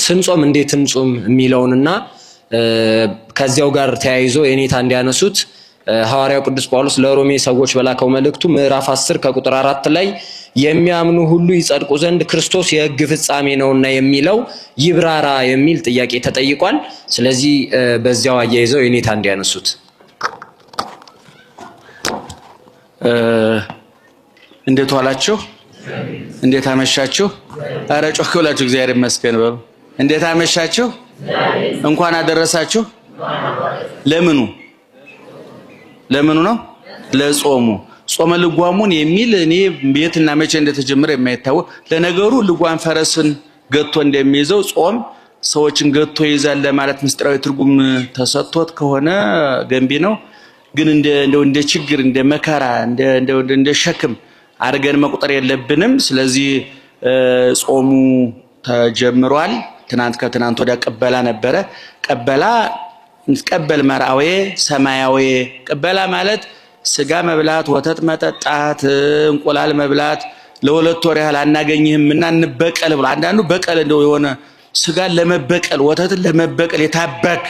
ስንጾም እንዴት እንጾም የሚለውንና ከዚያው ጋር ተያይዞ የኔታ እንዲያነሱት ሐዋርያው ቅዱስ ጳውሎስ ለሮሜ ሰዎች በላከው መልእክቱ ምዕራፍ 10 ከቁጥር 4 ላይ የሚያምኑ ሁሉ ይጸድቁ ዘንድ ክርስቶስ የሕግ ፍጻሜ ነውና የሚለው ይብራራ የሚል ጥያቄ ተጠይቋል። ስለዚህ በዚያው አያይዘው የኔታ እንዲያነሱት። እንዴት ዋላችሁ? እንዴት አመሻችሁ? አረ ጮክ ብላችሁ እግዚአብሔር ይመስገን በሉ። እንዴት አመሻችሁ? እንኳን አደረሳችሁ። ለምኑ ነው? ለጾሙ። ጾመ ልጓሙን የሚል እኔ ቤትና መቼ እንደተጀመረ የማይታወቅ ለነገሩ ልጓም ፈረስን ገቶ እንደሚይዘው ጾም ሰዎችን ገቶ ይዛል ለማለት ምስጢራዊ ትርጉም ተሰጥቶት ከሆነ ገንቢ ነው። ግን እንደ ችግር እንደ መከራ እንደ ሸክም አድርገን መቁጠር የለብንም። ስለዚህ ጾሙ ተጀምሯል። ትናንት ከትናንት ወዲያ ቀበላ ነበረ። ቀበል መርአዌ ሰማያዊ ቀበላ ማለት ስጋ መብላት፣ ወተት መጠጣት፣ እንቁላል መብላት ለሁለት ወር ያህል አናገኝህም እና እንበቀል ብሎ አንዳንዱ በቀል እንደው የሆነ ስጋን ለመበቀል ወተትን ለመበቀል የታበክ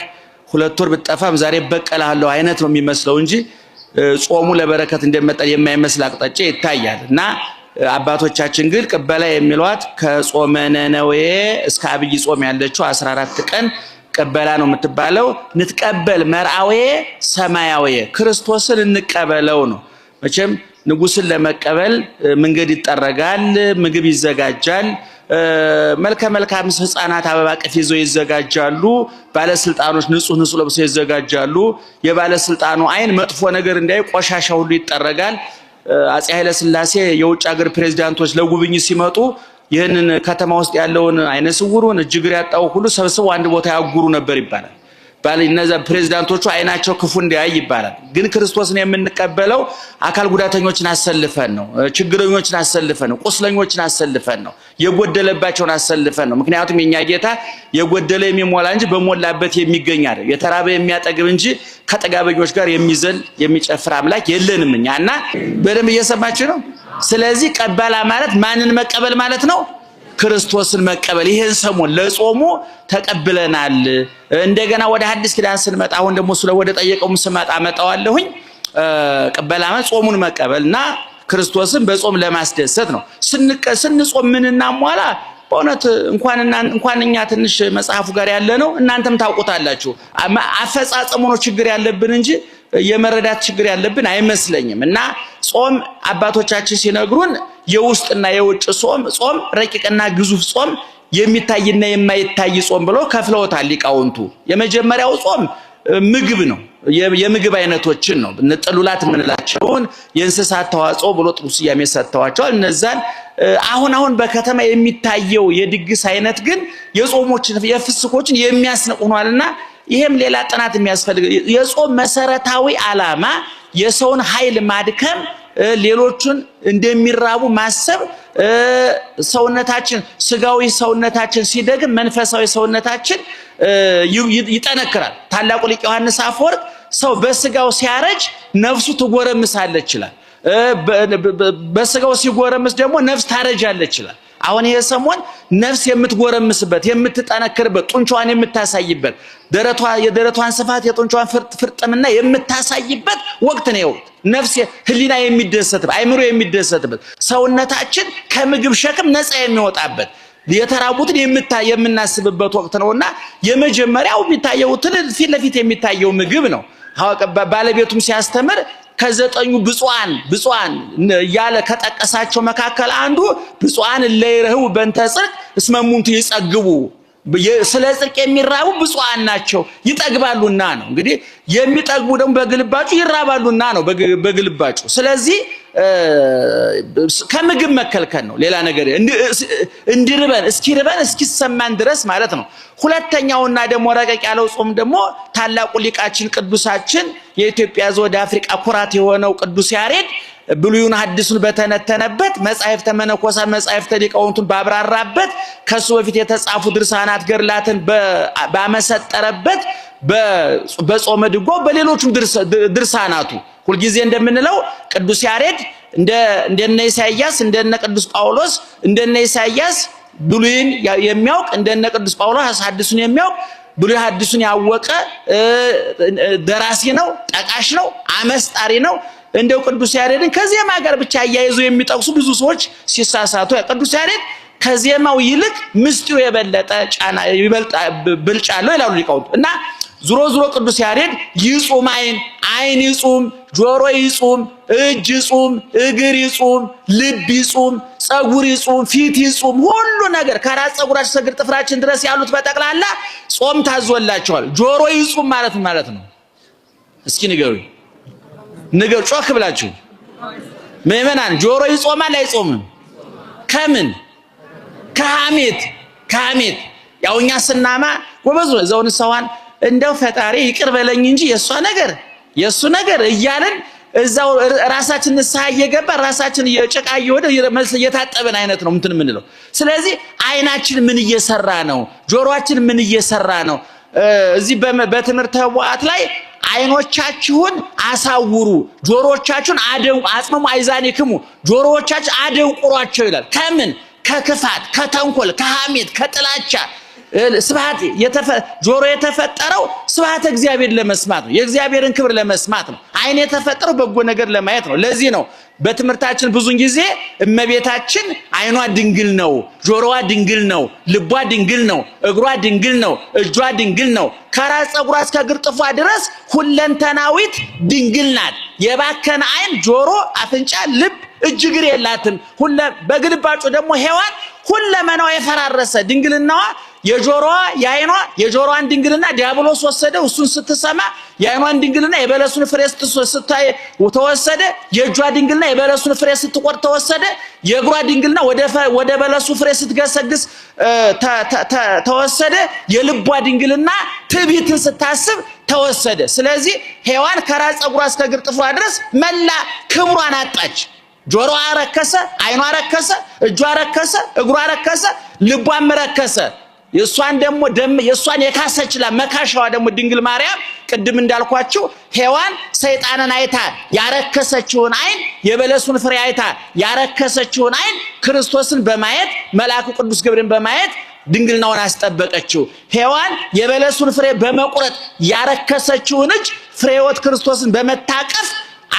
ሁለት ወር ብትጠፋም ዛሬ በቀልሃለሁ አይነት ነው የሚመስለው እንጂ ጾሙ ለበረከት እንደመጣ የማይመስል አቅጣጫ ይታያል። እና አባቶቻችን ግን ቀበላ የሚሏት ከጾመ ነነዌ እስከ አብይ ጾም ያለችው 14 ቀን ቀበላ ነው የምትባለው። ንትቀበል መርአዌ ሰማያዊ ክርስቶስን እንቀበለው ነው። መቼም ንጉስን ለመቀበል መንገድ ይጠረጋል፣ ምግብ ይዘጋጃል፣ መልካም ህፃናት አበባ ቅፍ ይዘው ይዘጋጃሉ፣ ባለስልጣኖች ንጹህ ለብሰው ይዘጋጃሉ። የባለስልጣኑ አይን መጥፎ ነገር እንዳይ ቆሻሻ ሁሉ ይጠረጋል። አፄ ኃይለ ሥላሴ የውጭ ሀገር ፕሬዝዳንቶች ለጉብኝት ሲመጡ ይህንን ከተማ ውስጥ ያለውን አይነ ስውሩን እጅግር ያጣው ሁሉ ሰብስበው አንድ ቦታ ያጉሩ ነበር ይባላል። እነዛ ፕሬዝዳንቶቹ አይናቸው ክፉ እንዲያይ ይባላል። ግን ክርስቶስን የምንቀበለው አካል ጉዳተኞችን አሰልፈን ነው፣ ችግረኞችን አሰልፈን ነው፣ ቁስለኞችን አሰልፈን ነው፣ የጎደለባቸውን አሰልፈን ነው። ምክንያቱም የኛ ጌታ የጎደለ የሚሞላ እንጂ በሞላበት የሚገኝ አይደል። የተራበ የሚያጠግብ እንጂ ከጠጋበኞች ጋር የሚዘል የሚጨፍር አምላክ የለንም እኛና። በደንብ እየሰማችሁ ነው። ስለዚህ ቀበላ ማለት ማንን መቀበል ማለት ነው? ክርስቶስን መቀበል። ይሄን ሰሞን ለጾሙ ተቀብለናል። እንደገና ወደ ሐዲስ ኪዳን ስንመጣ አሁን ደግሞ ወደ ጠየቀውም ስመጣ አመጣዋለሁኝ። ቀበላ ማለት ጾሙን መቀበልና ክርስቶስን በጾም ለማስደሰት ነው። ስንጾም ምን እናሟላ? በእውነት እንኳን እኛ ትንሽ መጽሐፉ ጋር ያለ ነው እናንተም ታውቁታላችሁ። አፈጻጸሙ ነው ችግር ያለብን እንጂ የመረዳት ችግር ያለብን አይመስለኝም። እና ጾም አባቶቻችን ሲነግሩን የውስጥና የውጭ ጾም ረቂቅና ግዙፍ ጾም የሚታይና የማይታይ ጾም ብሎ ከፍለውታል ሊቃውንቱ። የመጀመሪያው ጾም ምግብ ነው። የምግብ አይነቶችን ነው ጥሉላት የምንላቸውን የእንስሳት ተዋጽኦ ብሎ ጥሩ ስያሜ ሰጥተዋቸዋል። እነዛን አሁን በከተማ የሚታየው የድግስ አይነት ግን የጾሞችን የፍስኮችን የሚያስንቅ ሆኗልና ይሄም ሌላ ጥናት የሚያስፈልግ የጾም መሰረታዊ ዓላማ የሰውን ኃይል ማድከም፣ ሌሎችን እንደሚራቡ ማሰብ፣ ሰውነታችን ስጋዊ ሰውነታችን ሲደግም መንፈሳዊ ሰውነታችን ይጠነክራል። ታላቁ ሊቅ ዮሐንስ አፈወርቅ ሰው በስጋው ሲያረጅ ነፍሱ ትጎረምሳለች ይላል። በስጋው ሲጎረምስ ደግሞ ነፍስ ታረጃለች ይላል። አሁን ይሄ ሰሞን ነፍስ የምትጎረምስበት የምትጠነክርበት ጡንቻዋን የምታሳይበት የደረቷን ስፋት የጡንቻዋን ፍርጥምና የምታሳይበት ወቅት ነው። ነፍስ ህሊና የሚደሰትበት አይምሮ የሚደሰትበት ሰውነታችን ከምግብ ሸክም ነፃ የሚወጣበት የተራቡትን የምናስብበት ወቅት ነውና የመጀመሪያው የሚታየው ፊት ለፊት የሚታየው ምግብ ነው። ባለቤቱም ሲያስተምር ከዘጠኙ ብፁዓን ያለ ከጠቀሳቸው መካከል አንዱ ብፁዓን ለይረህው በእንተ ጽድቅ እስመ እሙንቱ ይጸግቡ፣ ስለ ጽድቅ የሚራቡ ብፁዓን ናቸው ይጠግባሉና ነው። እንግዲህ የሚጠግቡ ደግሞ በግልባጩ ይራባሉና ነው በግልባጩ። ስለዚህ ከምግብ መከልከል ነው። ሌላ ነገር እንዲርበን እስኪሰማን ድረስ ማለት ነው። ሁለተኛውና ደግሞ ረቀቅ ያለው ጾም ደግሞ ታላቁ ሊቃችን ቅዱሳችን የኢትዮጵያ ወደ አፍሪካ ኩራት የሆነው ቅዱስ ያሬድ ብሉይን ሐዲሱን በተነተነበት መጻሕፍተ መነኮሳት መጻሕፍተ ሊቃውንቱን ባብራራበት ከሱ በፊት የተጻፉ ድርሳናት ገድላትን ባመሰጠረበት በጾመ ድጓው በሌሎችም ድርሳናቱ ሁልጊዜ እንደምንለው ቅዱስ ያሬድ እንደነ ኢሳይያስ እንደነ ቅዱስ ጳውሎስ እንደነ ኢሳይያስ ብሉይን የሚያውቅ እንደነ ቅዱስ ጳውሎስ ሐዲሱን የሚያውቅ ብሉይ ሐዲሱን ያወቀ ደራሲ ነው፣ ጠቃሽ ነው፣ አመስጣሪ ነው። እንደው ቅዱስ ያሬድን ከዜማ ጋር ብቻ አያይዞ የሚጠቅሱ ብዙ ሰዎች ሲሳሳቱ ቅዱስ ያሬድ ከዜማው ይልቅ ምስጢሩ የበለጠ ጫና ብልጫ አለው ይላሉ ሊቃውንቱ። እና ዙሮ ቅዱስ ያሬድ ይጹም አይን ይጹም፣ ጆሮ ይጹም፣ እጅ ይጹም፣ እግር ይጹም፣ ልብ ይጹም፣ ጸጉር ይጹም፣ ፊት ይጹም፣ ሁሉ ነገር ከራስ ጸጉራችን እስከ እግር ጥፍራችን ድረስ ያሉት በጠቅላላ ጾም ታዞላቸዋል። ጆሮ ይጹም ማለት ነው። እስኪ ንገሩኝ ጮክ ብላችሁ ምእመናን፣ ጆሮ ይጾማል አይጾምም? ከምን? ከሐሜት ያው እኛ ስናማ ወበዙ ዘውን ሰዋን እንደው ፈጣሪ ይቅር በለኝ እንጂ የሱ ነገር እያልን እዛው ራሳችን ንስሐ እየገባ ራሳችን እየጨቃ እየወደ እየታጠበን አይነት ነው እንትን የምንለው። ስለዚህ አይናችን ምን እየሰራ ነው? ጆሮአችን ምን እየሰራ ነው? እዚህ በትምህርተ ኅቡዓት ላይ አይኖቻችሁን አሳውሩ፣ ጆሮዎቻችሁን አጽመሙ አይዛኒክሙ፣ ጆሮዎቻችሁ አደንቁሯቸው ይላል። ከምን? ከክፋት፣ ከተንኮል፣ ከሐሜት፣ ከጥላቻ። ስብሐት ጆሮ የተፈጠረው ስብሐት እግዚአብሔር ለመስማት ነው፣ የእግዚአብሔርን ክብር ለመስማት ነው። አይን የተፈጠረው በጎ ነገር ለማየት ነው። ለዚህ ነው በትምህርታችን ብዙን ጊዜ እመቤታችን አይኗ ድንግል ነው፣ ጆሮዋ ድንግል ነው፣ ልቧ ድንግል ነው፣ እግሯ ድንግል ነው፣ እጇ ድንግል ነው፣ ከራስ ጸጉሯ እስከ እግር ጥፏ ድረስ ሁለንተናዊት ድንግል ናት። የባከነ አይን፣ ጆሮ፣ አፍንጫ፣ ልብ፣ እጅ፣ እግር የላትም። በግልባጩ ደግሞ ሔዋን ሁለመናዋ የፈራረሰ ድንግልናዋ የጆሮዋ የአይኗ የጆሮዋን ድንግልና ዲያብሎስ ወሰደ። እሱን ስትሰማ የአይኗን ድንግልና የበለሱን ፍሬ ስታይ ተወሰደ። የእጇ ድንግልና የበለሱን ፍሬ ስትቆርጥ ተወሰደ። የእግሯ ድንግልና ወደ በለሱ ፍሬ ስትገሰግስ ተወሰደ። የልቧ ድንግልና ትዕቢትን ስታስብ ተወሰደ። ስለዚህ ሔዋን ከራስ ጸጉሯ እስከ እግር ጥፍሯ ድረስ መላ ክብሯን አጣች። ጆሮዋ ረከሰ፣ አይኗ ረከሰ፣ እጇ ረከሰ፣ እግሯ ረከሰ፣ ልቧም ረከሰ። የሷን የካሰችላ መካሻዋ ደግሞ ድንግል ማርያም ቅድም እንዳልኳችሁ ሔዋን ሰይጣንን አይታ ያረከሰችውን አይን፣ የበለሱን ፍሬ አይታ ያረከሰችውን አይን ክርስቶስን በማየት መልአኩ ቅዱስ ገብርኤልን በማየት ድንግልናውን አስጠበቀችው። ሔዋን የበለሱን ፍሬ በመቁረጥ ያረከሰችውን እጅ ፍሬ ሕይወት ክርስቶስን በመታቀፍ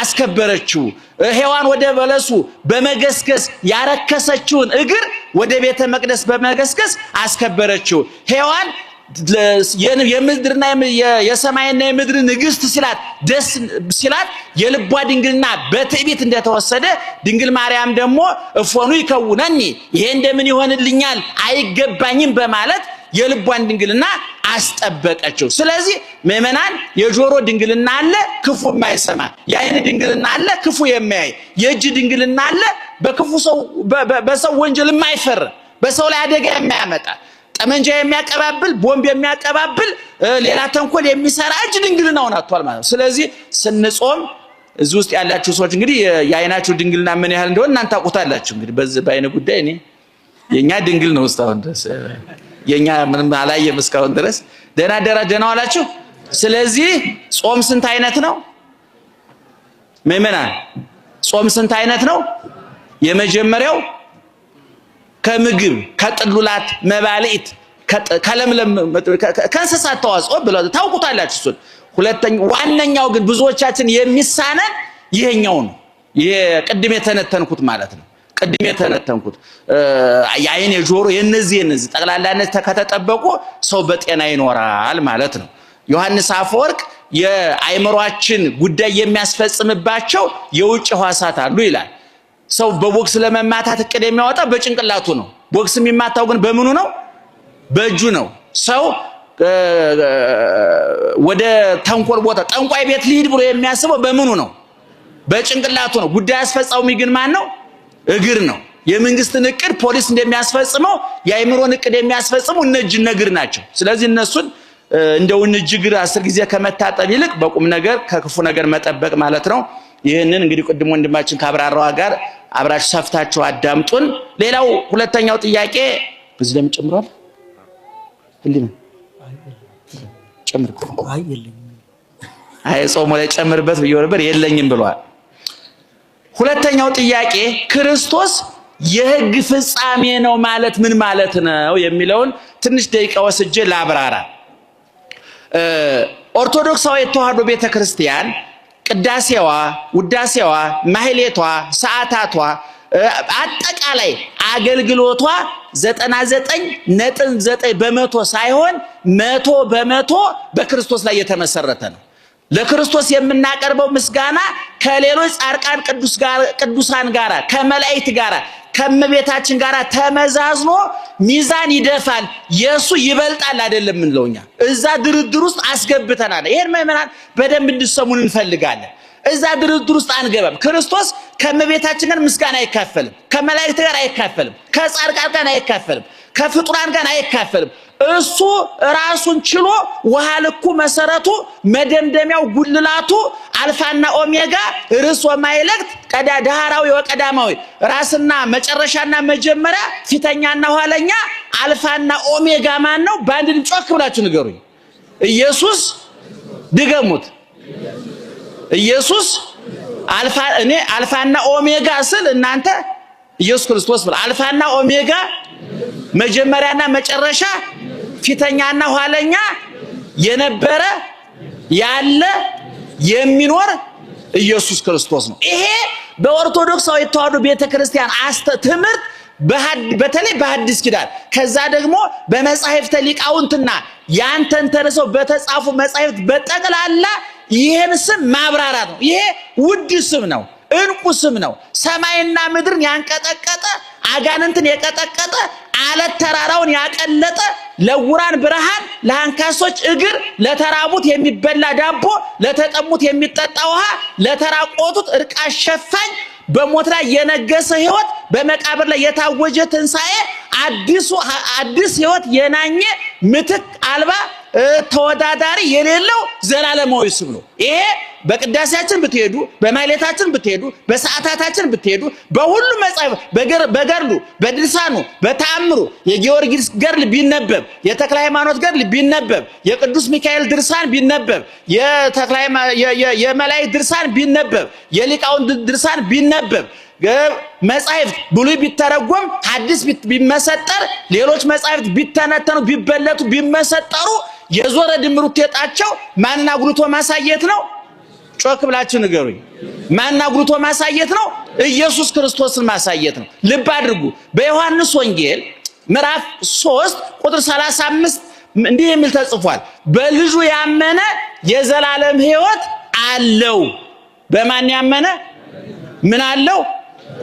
አስከበረችው። ሔዋን ወደ በለሱ በመገስገስ ያረከሰችውን እግር ወደ ቤተ መቅደስ በመገስገስ አስከበረችው። ሔዋን የምድርና የሰማይና የምድር ንግስት ሲላት ደስ ሲላት የልቧ ድንግልና በትዕቢት እንደተወሰደ ድንግል ማርያም ደግሞ እፎኑ ይከውነኒ ይሄ እንደምን ይሆንልኛል አይገባኝም በማለት የልቧን ድንግልና አስጠበቀችው። ስለዚህ ምእመናን የጆሮ ድንግልና አለ ክፉ የማይሰማ፣ የአይን ድንግልና አለ ክፉ የማያይ፣ የእጅ ድንግልና አለ በሰው ወንጀል የማይፈር፣ በሰው ላይ አደጋ የማያመጣ፣ ጠመንጃ የሚያቀባብል፣ ቦምብ የሚያቀባብል፣ ሌላ ተንኮል የሚሰራ እጅ ድንግልናውን አጥቷል ማለት ነው። ስለዚህ ስንጾም እዚህ ውስጥ ያላችሁ ሰዎች እንግዲህ የአይናችሁ ድንግልና ምን ያህል እንደሆነ እናንተ ታውቁታላችሁ። እንግዲህ በዚህ በአይነ ጉዳይ እኔ የኛ ድንግል ነው እስካሁን ድረስ የኛ ምንም አላየም እስካሁን ድረስ። ደህና ዋላችሁ። ስለዚህ ጾም ስንት አይነት ነው ምእመናን? ጾም ስንት አይነት ነው? የመጀመሪያው ከምግብ ከጥሉላት መባልዕት ከለምለም ከእንስሳት ተዋጽኦ ብለው ታውቁታላችሁ እሱን። ሁለተኛው ዋነኛው ግን ብዙዎቻችን የሚሳነን ይሄኛው ነው። ይሄ ቅድም የተነተንኩት ማለት ነው። ቅድም የተነተንኩት የአይን የጆሮ የነዚህ ጠቅላላነት ከተጠበቁ ሰው በጤና ይኖራል ማለት ነው። ዮሐንስ አፈወርቅ የአይምሮአችን ጉዳይ የሚያስፈጽምባቸው የውጭ ሕዋሳት አሉ ይላል። ሰው በቦክስ ለመማታት እቅድ የሚያወጣው በጭንቅላቱ ነው። ቦክስ የሚማታው ግን በምኑ ነው? በእጁ ነው። ሰው ወደ ተንኮል ቦታ ጠንቋይ ቤት ሊሄድ ብሎ የሚያስበው በምኑ ነው? በጭንቅላቱ ነው። ጉዳይ አስፈጻሚ ግን ማን ነው? እግር ነው። የመንግስትን እቅድ ፖሊስ እንደሚያስፈጽመው የአይምሮን እቅድ የሚያስፈጽሙ እነጅ እግር ናቸው። ስለዚህ እነሱን እንደው እነጅ እግር 10 ጊዜ ከመታጠብ ይልቅ በቁም ነገር ከክፉ ነገር መጠበቅ ማለት ነው። ይሄንን እንግዲህ ቅድም ወንድማችን ካብራራዋ ጋር አብራችሁ ሰፍታችሁ አዳምጡን። ሌላው ሁለተኛው ጥያቄ በዚህ ለምን ጨምሯል? ህሊና ጨምር አይ ጾም ላይ ጨምርበት ብዬ ነበር የለኝም ብሏል። ሁለተኛው ጥያቄ ክርስቶስ የሕግ ፍጻሜ ነው ማለት ምን ማለት ነው የሚለውን ትንሽ ደቂቃ ወስጄ ላብራራ። ኦርቶዶክሳዊ ተዋሕዶ ቤተክርስቲያን ቅዳሴዋ፣ ውዳሴዋ፣ ማህሌቷ፣ ሰዓታቷ አጠቃላይ አገልግሎቷ 99.9% ሳይሆን 100% በክርስቶስ ላይ የተመሰረተ ነው። ለክርስቶስ የምናቀርበው ምስጋና ከሌሎች ጻድቃን ቅዱሳን ጋራ ከመላእክት ጋራ ከመቤታችን ጋራ ተመዛዝኖ ሚዛን ይደፋል። ኢየሱ ይበልጣል አይደለም እንለውኛ እዛ ድርድር ውስጥ አስገብተናል። ይሄን ምእመናን በደንብ እንድትሰሙን እንፈልጋለን። እዛ ድርድር ውስጥ አንገባም። ክርስቶስ ከመቤታችን ጋር ምስጋና አይካፈልም፣ ከመላእክት ጋር አይካፈልም፣ ከጻድቃን ጋር አይካፈልም፣ ከፍጡራን ጋር አይካፈልም። እሱ ራሱን ችሎ ውሃ ልኩ መሰረቱ መደምደሚያው ጉልላቱ አልፋና ኦሜጋ ርዕስ ወማይለክት ዳህራዊ ወቀዳማዊ ራስና መጨረሻና መጀመሪያ ፊተኛና ኋለኛ አልፋና ኦሜጋ ማን ነው? በአንድ ድምፅ ጮክ ብላችሁ ንገሩኝ። ኢየሱስ ድገሙት። ኢየሱስ አልፋ እኔ አልፋና ኦሜጋ ስል እናንተ ኢየሱስ ክርስቶስ ብለ አልፋና ኦሜጋ መጀመሪያና መጨረሻ ፊተኛና ኋለኛ የነበረ ያለ የሚኖር ኢየሱስ ክርስቶስ ነው። ይሄ በኦርቶዶክሳዊ ተዋሕዶ ቤተክርስቲያን ትምህርት በተለይ በሐዲስ ኪዳን ከዛ ደግሞ በመጻሕፍተ ሊቃውንትና ያንተን ተርሰው በተጻፉ መጻሕፍት በጠቅላላ ይሄን ስም ማብራራት ነው። ይሄ ውድ ስም ነው፣ እንቁ ስም ነው። ሰማይና ምድርን ያንቀጠቀጠ አጋንንትን የቀጠቀጠ አለት ተራራውን ያቀለጠ ለውራን ብርሃን ለአንካሶች እግር ለተራቡት የሚበላ ዳቦ ለተጠሙት የሚጠጣ ውሃ ለተራቆቱት እርቃን ሸፋኝ በሞት ላይ የነገሰ ሕይወት በመቃብር ላይ የታወጀ ትንሣኤ አዲስ ሕይወት የናኘ ምትክ አልባ ተወዳዳሪ የሌለው ዘላለማዊ ስም ነው። ይሄ በቅዳሴያችን ብትሄዱ በማህሌታችን ብትሄዱ በሰዓታታችን ብትሄዱ በሁሉ መጽሐፍ በገርሉ በድርሳኑ በተአምሩ የጊዮርጊስ ገርል ቢነበብ የተክለ ሃይማኖት ገርል ቢነበብ የቅዱስ ሚካኤል ድርሳን ቢነበብ የመላእክት ድርሳን ቢነበብ የሊቃውንት ድርሳን ቢነበብ መጻሕፍት ብሉይ ቢተረጎም ሐዲስ ቢመሰጠር ሌሎች መጻሕፍት ቢተነተኑ ቢበለቱ ቢመሰጠሩ የዞረ ድምር ውጤታቸው ማንና ጉልቶ ማሳየት ነው። ጮክ ብላችሁ ንገሩኝ። ማንና ጉልቶ ማሳየት ነው? ኢየሱስ ክርስቶስን ማሳየት ነው። ልብ አድርጉ። በዮሐንስ ወንጌል ምዕራፍ 3 ቁጥር 35 እንዲህ የሚል ተጽፏል። በልጁ ያመነ የዘላለም ሕይወት አለው። በማን ያመነ ምን አለው?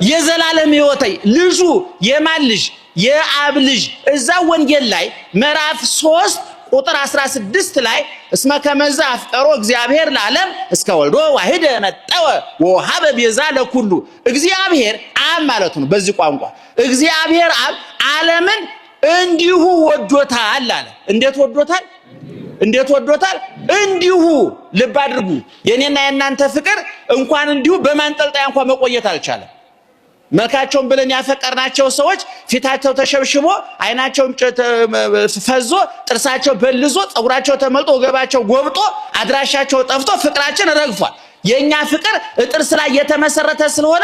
የዘላለም ሕይወት። ልጁ የማን ልጅ? የአብ ልጅ። እዛ ወንጌል ላይ ምዕራፍ 3 ቁጥር 16 ላይ እስመ ከመዛ አፍቀሮ እግዚአብሔር ለዓለም እስከ ወልዶ ዋሕደ መጠወ ወሀበ ቤዛ ለኩሉ። እግዚአብሔር አብ ማለት ነው። በዚህ ቋንቋ እግዚአብሔር አብ ዓለምን እንዲሁ ወዶታል አለ። እንዴት ወዶታል? እንዴት ወዶታል? እንዲሁ። ልብ አድርጉ። የኔና የናንተ ፍቅር እንኳን እንዲሁ በማንጠልጣያ እንኳን መቆየት አልቻለም። መልካቸውን ብለን ያፈቀርናቸው ሰዎች ፊታቸው ተሸብሽቦ አይናቸው ፈዞ ጥርሳቸው በልዞ ጸጉራቸው ተመልጦ ወገባቸው ጎብጦ አድራሻቸው ጠፍቶ ፍቅራችን ረግፏል። የኛ ፍቅር ጥርስ ላይ የተመሰረተ ስለሆነ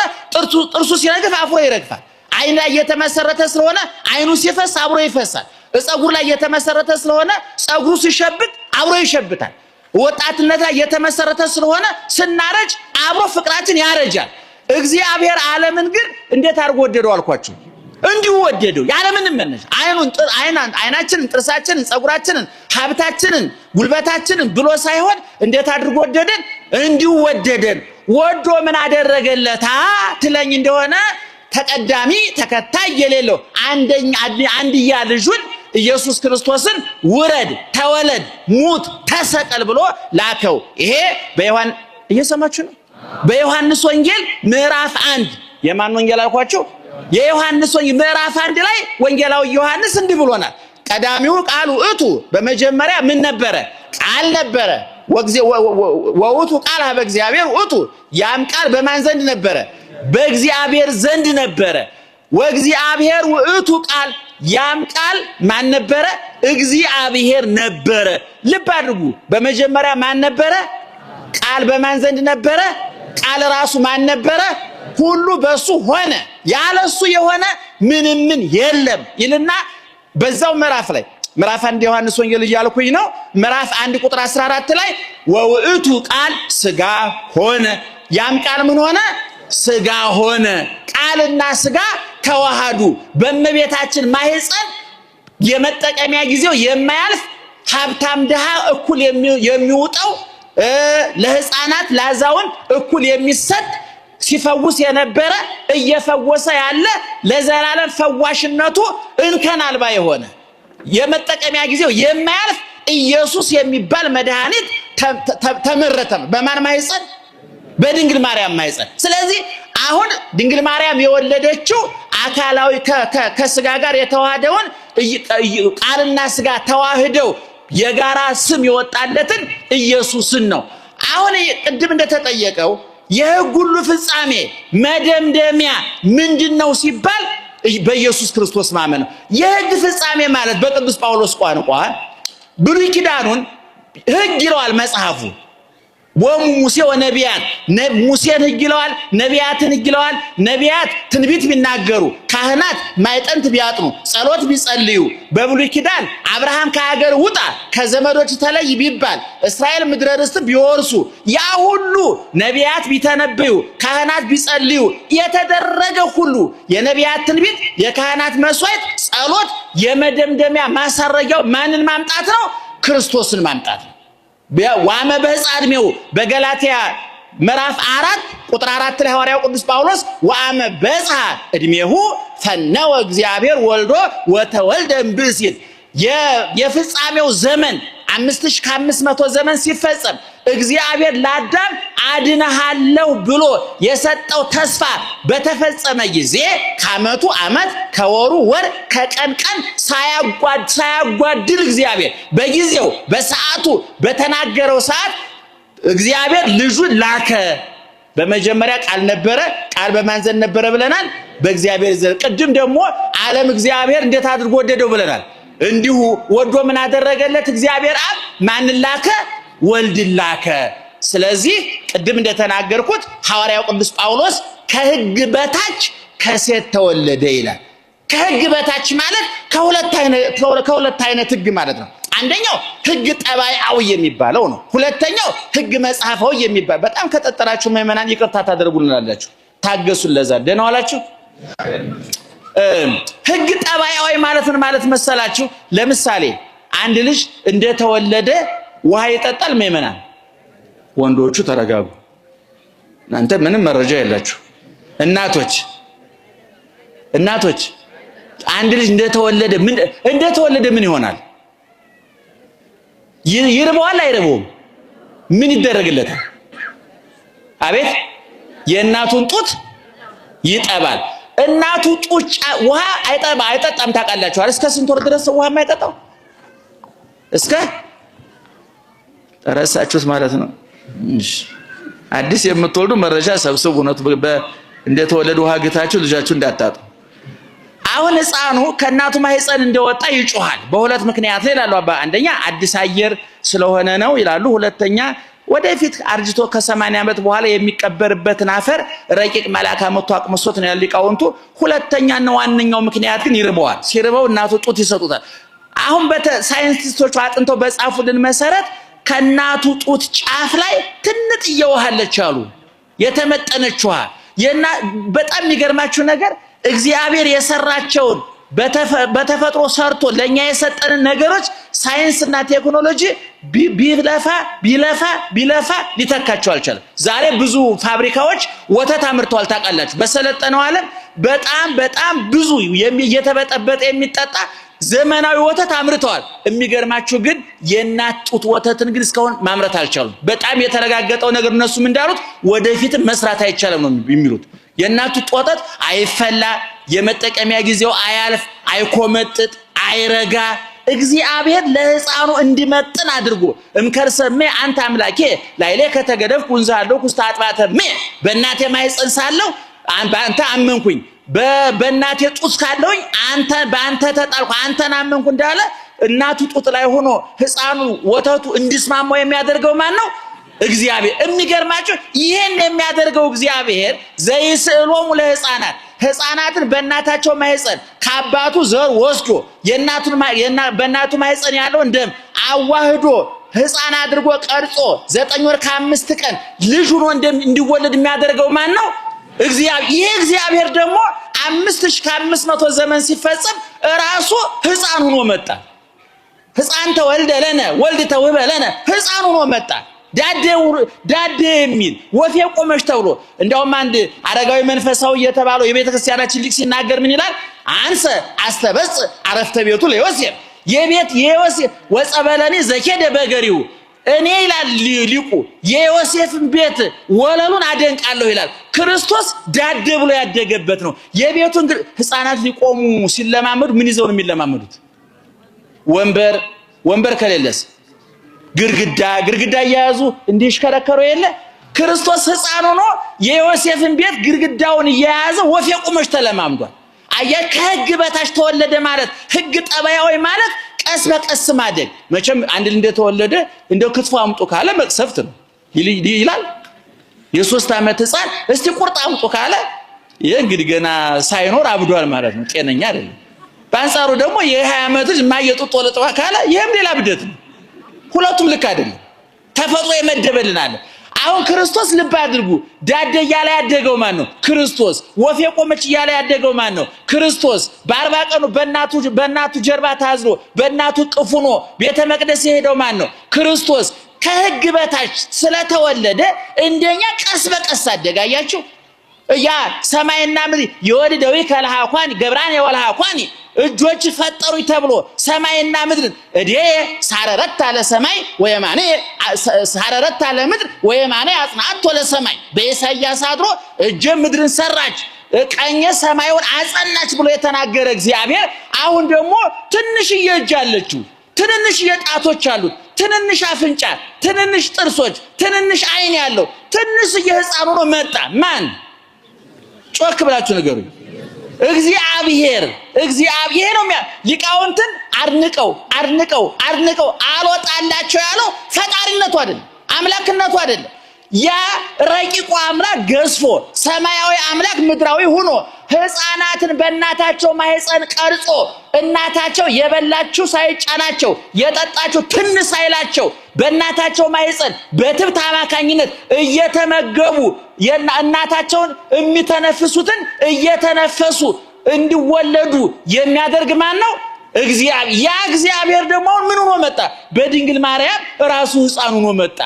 ጥርሱ ሲረግፍ አፍሮ ይረግፋል። አይን ላይ የተመሰረተ ስለሆነ አይኑ ሲፈስ አብሮ ይፈሳል። ጸጉር ላይ የተመሰረተ ስለሆነ ጸጉሩ ሲሸብት አብሮ ይሸብታል። ወጣትነት ላይ የተመሰረተ ስለሆነ ስናረጅ አብሮ ፍቅራችን ያረጃል። እግዚአብሔር ዓለምን ግን እንዴት አድርጎ ወደደው አልኳችሁ? እንዲሁ ወደደው። ያለምንም መነሻ አይናችንን፣ ጥርሳችንን፣ ጸጉራችንን፣ ሀብታችንን፣ ጉልበታችንን ብሎ ሳይሆን እንዴት አድርጎ ወደደን? እንዲሁ ወደደን። ወዶ ምን አደረገለታ ትለኝ እንደሆነ ተቀዳሚ ተከታይ የሌለው አንድያ ልጁን ኢየሱስ ክርስቶስን ውረድ፣ ተወለድ፣ ሙት፣ ተሰቀል ብሎ ላከው። ይሄ በዮሐንስ እየሰማችሁ ነው። በዮሐንስ ወንጌል ምዕራፍ 1 የማን ወንጌል አልኳችሁ? የዮሐንስ ወንጌል ምዕራፍ 1 ላይ ወንጌላዊ ዮሐንስ እንዲህ ብሎናል። ቀዳሚው ቃል ውእቱ፣ በመጀመሪያ ምን ነበረ? ቃል ነበረ። ወውእቱ ቃል ኀበ እግዚአብሔር ውእቱ፣ ያም ቃል በማን ዘንድ ነበረ? በእግዚአብሔር ዘንድ ነበረ። ወእግዚአብሔር ውእቱ ቃል፣ ያም ቃል ማን ነበረ? እግዚአብሔር ነበረ። ልብ አድርጉ። በመጀመሪያ ማን ነበረ? ቃል በማን ዘንድ ነበረ? ቃል ራሱ ማን ነበረ? ሁሉ በሱ ሆነ ያለሱ የሆነ ምንም የለም ይልና በዛው ምዕራፍ 1 ዮሐንስ ወንጌል እያልኩኝ ነው ምዕራፍ 1 ቁጥር 14 ላይ ወውእቱ ቃል ሥጋ ሆነ ያም ቃል ምን ሆነ ሥጋ ሆነ ቃልና ሥጋ ተዋሃዱ በእመቤታችን ማህፀን የመጠቀሚያ ጊዜው የማያልፍ ሀብታም ድሃ እኩል የሚውጠው ለህፃናት ለአዛውንት እኩል የሚሰጥ ሲፈውስ የነበረ እየፈወሰ ያለ ለዘላለም ፈዋሽነቱ እንከን አልባ የሆነ የመጠቀሚያ ጊዜው የማያልፍ ኢየሱስ የሚባል መድኃኒት ተመረተ በማን ማህፀን በድንግል ማርያም ማህፀን ስለዚህ አሁን ድንግል ማርያም የወለደችው አካላዊ ከስጋ ጋር የተዋሃደውን ቃልና ስጋ ተዋህደው የጋራ ስም ይወጣለትን ኢየሱስን ነው አሁን ቅድም እንደተጠየቀው የሕግ ሁሉ ፍጻሜ መደምደሚያ ምንድነው ሲባል በኢየሱስ ክርስቶስ ማመን ነው የሕግ ፍጻሜ ማለት በቅዱስ ጳውሎስ ቋንቋ ብሉይ ኪዳኑን ሕግ ይለዋል መጽሐፉ ወሙሴ ወነቢያት ሙሴን ሕግ ይለዋል ነቢያትን ሕግ ይለዋል ነቢያት ትንቢት ቢናገሩ ካህናት ማይጠንት ቢያጥኑ ጸሎት ቢጸልዩ በብሉይ ኪዳን አብርሃም ከሀገር ውጣ ከዘመዶች ተለይ ቢባል እስራኤል ምድረ ርስት ቢወርሱ ያ ሁሉ ነቢያት ቢተነብዩ ካህናት ቢጸልዩ የተደረገ ሁሉ የነቢያት ትንቢት የካህናት መስዋዕት ጸሎት የመደምደሚያ ማሳረጊያው ማንን ማምጣት ነው ክርስቶስን ማምጣት ነው ዋመ በሕፃድሜው በገላትያ ምዕራፍ 4 ቁጥር 4 ላይ ሐዋርያው ቅዱስ ጳውሎስ ዋመ በጽሐ እድሜሁ ፈነወ እግዚአብሔር ወልዶ ወተወልደ እምብእሲት የፍጻሜው ዘመን 5500 ዘመን ሲፈጸም እግዚአብሔር ለአዳም አድነሃለሁ ብሎ የሰጠው ተስፋ በተፈጸመ ጊዜ ከዓመቱ ዓመት ከወሩ ወር ከቀን ቀን ሳያጓድል እግዚአብሔር በጊዜው በሰዓቱ በተናገረው ሰዓት እግዚአብሔር ልጁን ላከ በመጀመሪያ ቃል ነበረ ቃል በማን ዘንድ ነበረ ብለናል በእግዚአብሔር ዘንድ ቅድም ደግሞ ዓለም እግዚአብሔር እንዴት አድርጎ ወደደው ብለናል እንዲሁ ወዶ ምን አደረገለት እግዚአብሔር አብ ማን ላከ ወልድ ላከ ስለዚህ ቅድም እንደተናገርኩት ሐዋርያው ቅዱስ ጳውሎስ ከሕግ በታች ከሴት ተወለደ ይላል ከሕግ በታች ማለት ከሁለት አይነት ሕግ ማለት ነው አንደኛው ሕግ ጠባይአዊ የሚባለው ነው ሁለተኛው ሕግ መጽሐፋዊ የሚባል በጣም ከጠጠራችሁ ምእመናን ይቅርታ ታደርጉልናላችሁ ታገሱን ለዛ ደህና ዋላችሁ ሕግ ጠባይአዊ ማለት መሰላችሁ ለምሳሌ አንድ ልጅ እንደተወለደ ውሃ ይጠጣል ምእመናን ወንዶቹ ተረጋጉ እናንተ ምንም መረጃ የላችሁ እናቶች አንድ ልጅ እንደተወለደ ምን ይሆናል ይርበዋል አይረበውም ምን ይደረግለታል አቤት የእናቱን ጡት ይጠባል እናቱ ጡጫ ውሃ አይጠጣም ታውቃላችሁ እስከ ስንት ወር ድረስ ውሃ የማይጠጣው እስከ ተረሳችሁት ማለት ነው አዲስ የምትወልዱ መረጃ ሰብስቡ ነው እንደተወለዱ ውሃ ግታችሁ ልጃችሁ እንዳታጡ አሁን ሕፃኑ ከእናቱ ማህፀን እንደወጣ ይጮሃል በሁለት ምክንያት ይላሉ አባ አንደኛ አዲስ አየር ስለሆነ ነው ይላሉ ሁለተኛ ወደፊት አርጅቶ ከ80 ዓመት በኋላ የሚቀበርበትን አፈር ረቂቅ መልአክ አመጡ አቅምሶት ነው ያልቃውንቱ ሁለተኛና ዋነኛው ምክንያት ግን ይርበዋል ሲርበው እናቱ ጡት ይሰጡታል አሁን ሳይንቲስቶቹ አጥንተው በጻፉልን መሰረት ከእናቱ ጡት ጫፍ ላይ ትንጥ ይወሃለች አሉ የተመጠነች ውሃ በጣም የሚገርማችሁ ነገር እግዚአብሔር የሰራቸውን በተፈጥሮ ሰርቶ ለኛ የሰጠን ነገሮች ሳይንስና ቴክኖሎጂ ቢለፋ ሊተካቸው አልቻለም ዛሬ ብዙ ፋብሪካዎች ወተት አምርተዋል ታውቃላችሁ በሰለጠነው ዓለም በጣም ብዙ እየተበጠበጠ የሚጠጣ ዘመናዊ ወተት አምርተዋል የሚገርማችሁ ግን የእናት ጡት ወተትን ግን እስካሁን ማምረት አልቻሉም በጣም የተረጋገጠው ነገር እነሱም እንዳሉት ወደፊት መስራት አይቻልም ነው የሚሉት የእናት ጡት ወተት አይፈላ የመጠቀሚያ ጊዜው አያልፍ አይኮመጥጥ አይረጋ እግዚአብሔር ለሕፃኑ እንዲመጥን አድርጎ እምከርሰሜ አንተ አምላኬ ላይሌ ከተገደፍ ኩንዛለው ኩስታ አጥባተሜ በእናቴ ማህፀን ሳለው አንተ አመንኩኝ በእናቴ ጡት ካለውኝ በአንተ ተጣልኩ አንተን አመንኩ እንዳለ እናቱ ጡት ላይ ሆኖ ሕፃኑ ወተቱ እንዲስማማው የሚያደርገው ማን ነው እግዚአብሔር የሚገርማችሁ ይሄን የሚያደርገው እግዚአብሔር ዘይስዕሎሙ ለሕፃናት ሕፃናትን በእናታቸው ማህፀን ከአባቱ ዘር ወስዶ በእናቱ ማህፀን ያለው ደም አዋህዶ ሕፃን አድርጎ ቀርጾ 9 ወር ከ5 ቀን ልጅ ሆኖ እንዲወለድ የሚያደርገው ማን ነው? እግዚአብሔር። ይሄ እግዚአብሔር ደግሞ 5500 ዘመን ሲፈጸም ራሱ ሕፃን ሆኖ መጣ። ሕፃን ተወልደ ለነ ወልድ ተውህበ ለነ ሕፃን ሆኖ መጣ። ዳዴ የሚል ወፌ ቆመሽ ተብሎ እንደውም አንድ አረጋዊ መንፈሳዊ የተባለው የቤተክርስቲያናችን ሊቅ ሲናገር ምን ይላል? አንሰ አስተበጽ አረፍተ ቤቱ ለዮሴፍ የዮሴፍ ወጸበለኒ ዘኬደ በገሪው እኔ ይላል ሊቁ የዮሴፍን ቤት ወለሉን አደንቃለሁ ይላል። ክርስቶስ ዳዴ ብሎ ያደገበት ነው። የቤቱን ሕፃናት ሊቆሙ ሲለማመዱ ምን ይዘው ነው የሚለማመዱት? ወንበር ከሌለስ ግርግዳ እያያዙ እንዲሽከረከሩ የለ። ክርስቶስ ሕፃን ሆኖ የዮሴፍን ቤት ግርግዳውን እየያዘ ወፌ ቁመሽ ተለማምዷል። አያ ከሕግ በታች ተወለደ ማለት ሕግ ጠባያዊ ማለት ቀስ በቀስ ማደግ። መቼም አንድ እንደተወለደ እንደው ክትፎ አምጡ ካለ መቅሰፍት ነው ይላል። የ3 ዓመት ሕፃን እስቲ ቁርጥ አምጡ ካለ ይሄ እንግዲህ ገና ሳይኖር አብዷል ማለት ነው፣ ጤነኛ አይደለም። በአንጻሩ ደግሞ የ20 ዓመት ልጅ ማየጡት ወለጠዋ ካለ ይሄም ሌላ ብደት ነው። ሁለቱም ልክ አይደለም። ተፈጥሮ የመደበልናል። አሁን ክርስቶስ ልብ አድርጉ ዳዴ እያለ ያደገው ማን ነው? ክርስቶስ። ወፌ ቆመች እያለ ያደገው ማን ነው? ክርስቶስ። በ40 ቀኑ በእናቱ ጀርባ ታዝሎ በእናቱ ቅፍ ሆኖ ቤተ መቅደስ የሄደው ማን ነው? ክርስቶስ። ከሕግ በታች ስለተወለደ እንደኛ ቀስ በቀስ አደገ። አያችሁ ያ ሰማይና ምድር የወልደዊ ከለሃኳን ገብራን የወልሃኳን እጆች ፈጠሩኝ ተብሎ ሰማይና ምድር እዴ ሳረረት አለ ሰማይ ወየማኔ ሳረረት አለ ምድር ወየማኔ አጽናቶ ለሰማይ በኢሳይያስ አድሮ እጀ ምድርን ሰራች ቀኘ ሰማዩን አጸናች ብሎ የተናገረ እግዚአብሔር አሁን ደግሞ ትንሽ እጅ አለችው፣ ትንንሽ ጣቶች አሉት፣ ትንንሽ አፍንጫ፣ ትንንሽ ጥርሶች፣ ትንንሽ አይን ያለው ትንሽ የሕፃን ሆኖ መጣ። ማን? ጮክ ብላችሁ ነገሩኝ። እግዚአብሔር ነው። ሊቃውንትን አድንቀው አልወጣላቸው ያለው ፈጣሪነቱ አይደለም፣ አምላክነቱ አይደለም። ያ ረቂቁ አምላክ ገዝፎ ሰማያዊ አምላክ ምድራዊ ሆኖ ሕፃናትን በእናታቸው ማህፀን ቀርጾ እናታቸው የበላችሁ ሳይጫናቸው የጠጣችሁ ትን ሳይላቸው በእናታቸው ማህፀን በትብት አማካኝነት እየተመገቡ እናታቸውን የሚተነፍሱትን እየተነፈሱ እንዲወለዱ የሚያደርግ ማን ነው? እግዚአብሔር። ያ እግዚአብሔር ደግሞ ምን ሆኖ መጣ? በድንግል ማርያም ራሱ ሕፃን ሆኖ መጣ።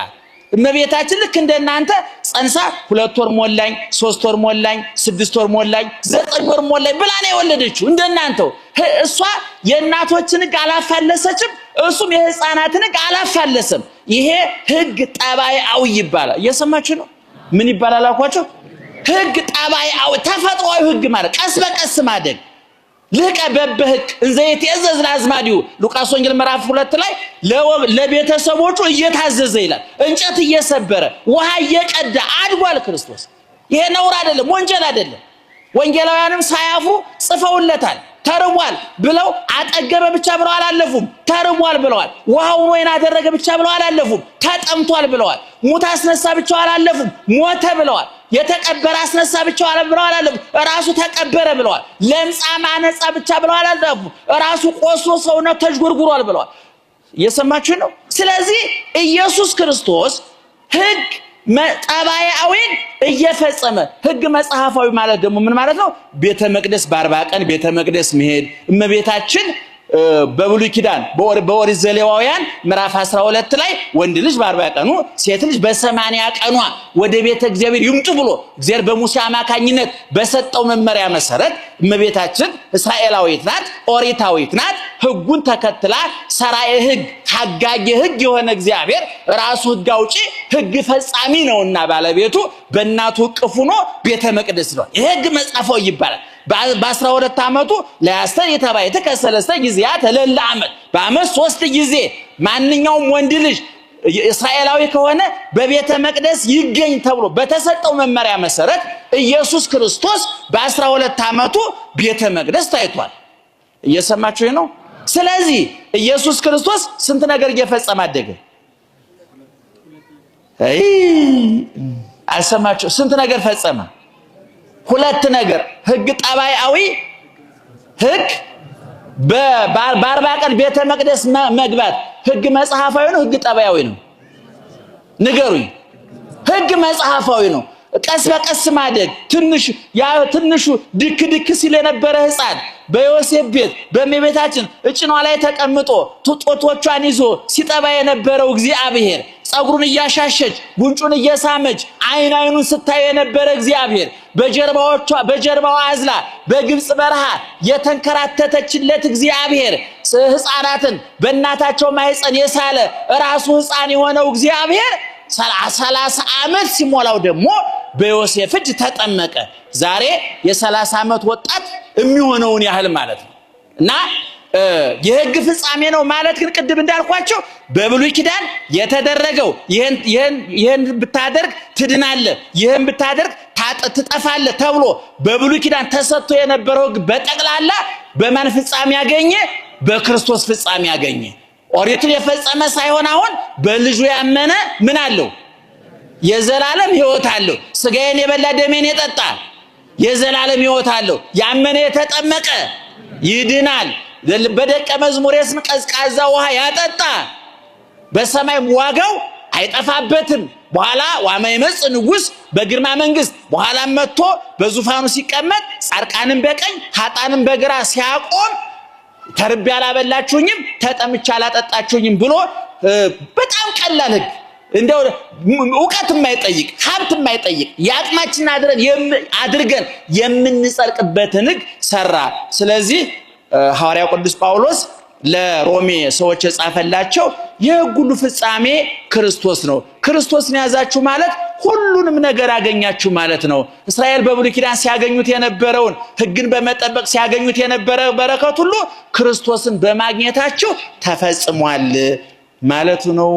እመቤታችን ልክ እንደናንተ ጸንሳ 2 ወር ሞላኝ፣ 3 ወር ሞላኝ፣ 6 ወር ሞላኝ፣ 9 ወር ሞላኝ ብላ ነው የወለደችው እንደናንተው። እሷ የእናቶችን ሕግ አላፋለሰችም፣ እሱም የሕፃናትን ሕግ አላፋለሰም። ይሄ ሕግ ጠባይአዊ ይባላል። እየሰማችሁ ነው? ምን ይባላል አልኳችሁ? ሕግ ጠባይአዊ ተፈጥሯዊ ሕግ ማለት ቀስ በቀስ ማደግ ልቀ በበህቅ እንዘይት የዘዝ ለአዝማዲው ሉቃስ ወንጌል ምዕራፍ 2 ላይ ለቤተሰቦቹ እየታዘዘ ይላል። እንጨት እየሰበረ ውሃ እየቀዳ አድጓል ክርስቶስ። ይሄ ነውር አይደለም፣ ወንጀል አይደለም። ወንጌላውያንም ሳያፍሩ ጽፈውለታል። ተርቧል ብለው አጠገበ ብቻ ብለው አላለፉም። ተርቧል ብለዋል። ውሃውን ወይን አደረገ ብቻ ብለው አላለፉም። ተጠምቷል ብለዋል። ሙት አስነሳ ብቻ አላለፉም። ሞተ ብለዋል። የተቀበረ አስነሳ ብቻ ብለው አላለፉም። ራሱ ተቀበረ ብለዋል። ለምጻም አነጻ ብቻ ብለው አላለፉም። ራሱ ቆስሎ ሰውነት ተዥጎርጉሯል ብለዋል። እየሰማችሁ ነው? ስለዚህ ኢየሱስ ክርስቶስ ሕግ ጠባያዊን እየፈጸመ ሕግ መጽሐፋዊ ማለት ደግሞ ምን ማለት ነው? ቤተ መቅደስ በ40 ቀን ቤተ መቅደስ መሄድ። እመቤታችን በብሉይ ኪዳን በኦሪት ዘሌዋውያን ምዕራፍ 12 ላይ ወንድ ልጅ በ40 ቀኑ ሴት ልጅ በ80 ቀኗ ወደ ቤተ እግዚአብሔር ይምጡ ብሎ እግዚአብሔር በሙሴ አማካኝነት በሰጠው መመሪያ መሰረት እመቤታችን እስራኤላዊት ናት፣ ኦሪታዊት ናት። ሕጉን ተከትላ ሰራየ ሕግ ሐጋጌ ሕግ የሆነ እግዚአብሔር ራሱ ሕግ አውጪ ሕግ ፈጻሚ ነውና ባለቤቱ በእናቱ እቅፍ ሆኖ ቤተ መቅደስ ነው። የሕግ መጽሐፋዊ ይባላል። በ12 ዓመቱ ለያስተን የተባይተ ከሰለስተ ጊዜያት ለለ ዓመት በዓመት 3 ጊዜ ማንኛውም ወንድ ልጅ እስራኤላዊ ከሆነ በቤተ መቅደስ ይገኝ ተብሎ በተሰጠው መመሪያ መሰረት ኢየሱስ ክርስቶስ በ12 ዓመቱ ቤተ መቅደስ ታይቷል። እየሰማችሁ ነው? ስለዚህ ኢየሱስ ክርስቶስ ስንት ነገር እየፈጸመ አደገ? አልሰማችሁ? ስንት ነገር ፈጸመ? ሁለት ነገር። ህግ ጠባያዊ ህግ በ40 ቀን ቤተ መቅደስ መግባት ህግ መጽሐፋዊ ነው፣ ህግ ጠባያዊ ነው? ንገሩኝ። ህግ መጽሐፋዊ ነው። ቀስ በቀስ ማደግ ትንሹ ድክ ሲል የነበረ ህፃን በዮሴፍ ቤት በእመቤታችን እጭኗ ላይ ተቀምጦ ጡቶቿን ይዞ ሲጠባ የነበረው እግዚአብሔር ጸጉሩን እያሻሸች ጉንጩን እየሳመች አይኑን ስታይ የነበረ እግዚአብሔር በጀርባዋ አዝላ በግብጽ በረሃ የተንከራተተችለት እግዚአብሔር ህፃናትን በእናታቸው ማህፀን የሳለ ራሱ ህፃን የሆነው እግዚአብሔር 30 ዓመት ሲሞላው ደግሞ በዮሴፍ እጅ ተጠመቀ። ዛሬ የ30 ዓመት ወጣት የሚሆነውን ያህል ማለት ነው። እና የህግ ፍጻሜ ነው ማለት ግን ቅድም እንዳልኳቸው በብሉይ ኪዳን የተደረገው ይሄን ብታደርግ ትድናለህ፣ ይሄን ብታደርግ ትጠፋለህ ተብሎ በብሉይ ኪዳን ተሰጥቶ የነበረው ህግ በጠቅላላ በማን ፍጻሜ ያገኘ? በክርስቶስ ፍጻሜ ያገኘ። ኦሪትን የፈጸመ ሳይሆን አሁን በልጁ ያመነ ምን አለው? የዘላለም ህይወት አለው። ስጋዬን የበላ ደሜን የጠጣ የዘላለም ህይወት አለው። ያመነ የተጠመቀ ይድናል። በደቀ መዝሙር ስም ቀዝቃዛ ውሃ ያጠጣ በሰማይ ዋጋው አይጠፋበትም። በኋላ ዋማይመጽ ንጉስ በግርማ መንግስት በኋላ መጥቶ በዙፋኑ ሲቀመጥ ጻድቃንን በቀኝ ኃጥአንን በግራ ሲያቆም ተርቤ አላበላችሁኝም ተጠምቼ አላጠጣችሁኝም ብሎ በጣም ቀላል ህግ እንደው ዕውቀት የማይጠይቅ ሀብት የማይጠይቅ ያቅማችን አድርገን የምንጸድቅበትን ህግ ሰራ። ስለዚህ ሐዋርያው ቅዱስ ጳውሎስ ለሮሜ ሰዎች የጻፈላቸው የህግ ሁሉ ፍጻሜ ክርስቶስ ነው። ክርስቶስን ያዛችሁ ማለት ሁሉንም ነገር አገኛችሁ ማለት ነው። እስራኤል በብሉይ ኪዳን ሲያገኙት የነበረውን ህግን በመጠበቅ ሲያገኙት የነበረ በረከት ሁሉ ክርስቶስን በማግኘታቸው ተፈጽሟል ማለቱ ነው።